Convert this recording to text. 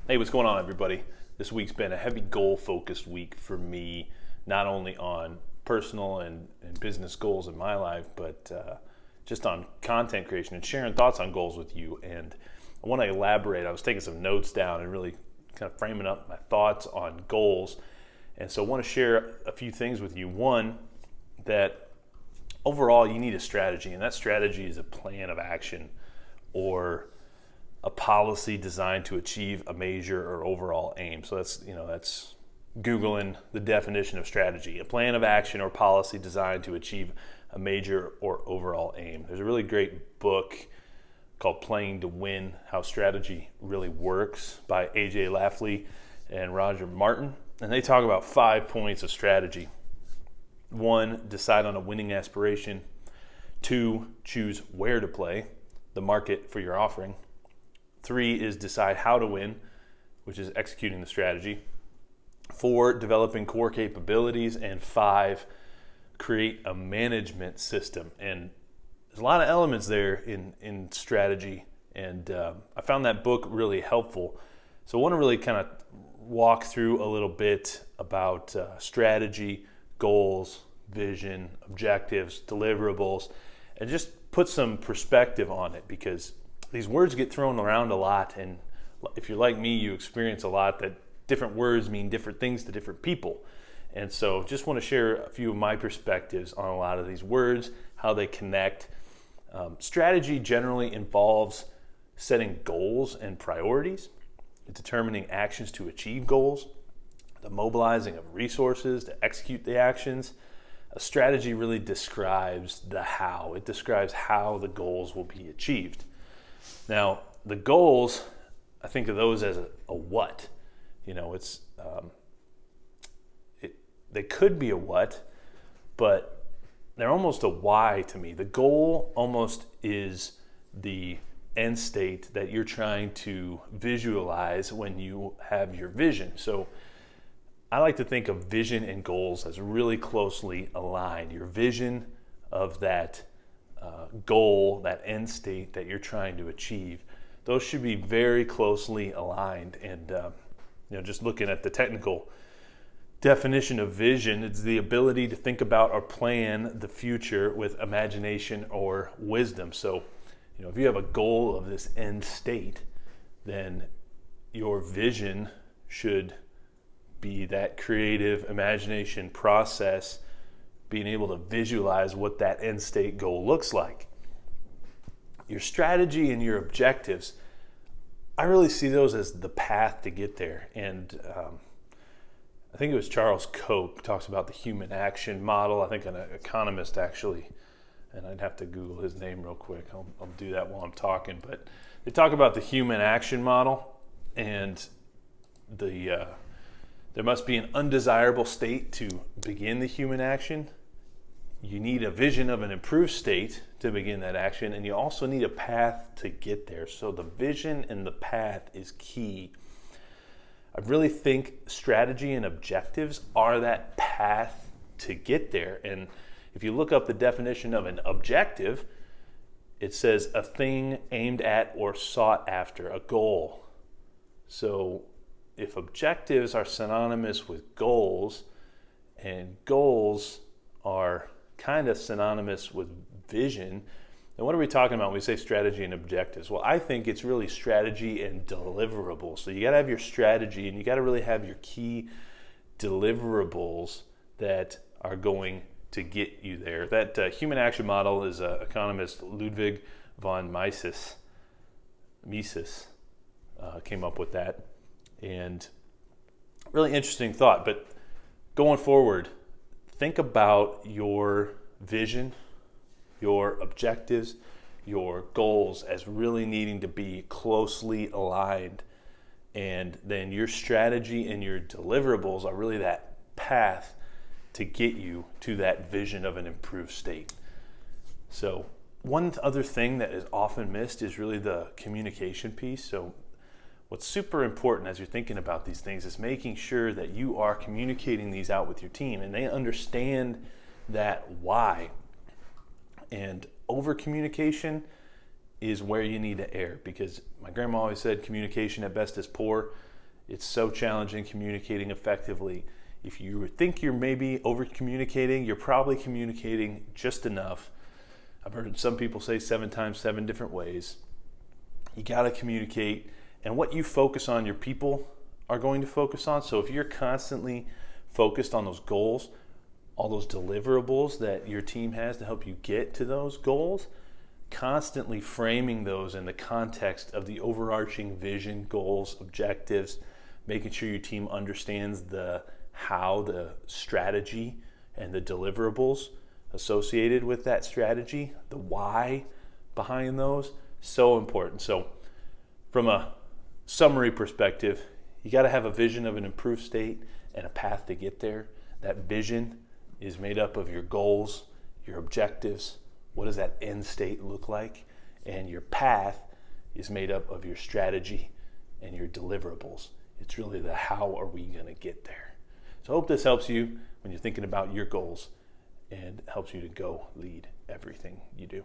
Hey, what's going on, everybody? This week's been a heavy goal-focused week for me, not only on personal and business goals in my life, but just on content creation and sharing thoughts on goals with you. And I want to elaborate. I was taking some notes down and really kind of framing up my thoughts on goals. And so I want to share a few things with you. One, that overall you need a strategy, and that strategy is a plan of action or a policy designed to achieve a major or overall aim. So that's Googling the definition of strategy, a plan of action or policy designed to achieve a major or overall aim. There's a really great book called Playing to Win, How Strategy Really Works by A.J. Lafley and Roger Martin. And they talk about 5 points of strategy. 1, decide on a winning aspiration. 2, choose where to play, the market for your offering. 3 is decide how to win, which is executing the strategy. 4, developing core capabilities. And 5, create a management system. And there's a lot of elements there in strategy, and I found that book really helpful. So I want to really kind of walk through a little bit about strategy, goals, vision, objectives, deliverables, and just put some perspective on it, because these words get thrown around a lot, and if you're like me, you experience a lot that different words mean different things to different people. And so just want to share a few of my perspectives on a lot of these words, how they connect. Strategy generally involves setting goals and priorities, determining actions to achieve goals, the mobilizing of resources to execute the actions. A strategy really describes the how. It describes how the goals will be achieved. Now, the goals, I think of those as a what. They could be a what, but they're almost a why to me. The goal almost is the end state that you're trying to visualize when you have your vision. So I like to think of vision and goals as really closely aligned. Your vision of that goal, that end state that you're trying to achieve, those should be very closely aligned. And just looking at the technical definition of vision, it's the ability to think about or plan the future with imagination or wisdom. So, if you have a goal of this end state, then your vision should be that creative imagination process, being able to visualize what that end state goal looks like. Your strategy and your objectives, I really see those as the path to get there. And I think it was Charles Koch talks about the human action model. I think an economist actually, and I'd have to Google his name real quick. I'll do that while I'm talking. But they talk about the human action model, and there must be an undesirable state to begin the human action. You need a vision of an improved state to begin that action, and you also need a path to get there. So the vision and the path is key. I really think strategy and objectives are that path to get there. And if you look up the definition of an objective, it says a thing aimed at or sought after, a goal. So if objectives are synonymous with goals, and goals are kind of synonymous with vision, then what are we talking about when we say strategy and objectives? Well, I think it's really strategy and deliverables. So you got to have your strategy, and you got to really have your key deliverables that are going to get you there. That human action model is economist Ludwig von Mises came up with that. And really interesting thought. But going forward, think about your vision, your objectives, your goals as really needing to be closely aligned. And then your strategy and your deliverables are really that path to get you to that vision of an improved state. So one other thing that is often missed is really the communication piece. So what's super important as you're thinking about these things is making sure that you are communicating these out with your team and they understand that why. And over communication is where you need to err, because my grandma always said communication at best is poor. It's so challenging communicating effectively. If you think you're maybe over communicating, you're probably communicating just enough. I've heard some people say 7 times 7 different ways. You got to communicate, and what you focus on, your people are going to focus on. So if you're constantly focused on those goals, all those deliverables that your team has to help you get to those goals, constantly framing those in the context of the overarching vision, goals, objectives, making sure your team understands the how, the strategy, and the deliverables associated with that strategy, the why behind those, so important. So from a summary perspective, you got to have a vision of an improved state and a path to get there. That vision is made up of your goals, your objectives, what does that end state look like, and your path is made up of your strategy and your deliverables. It's really the how are we going to get there. So I hope this helps you when you're thinking about your goals and helps you to go lead everything you do.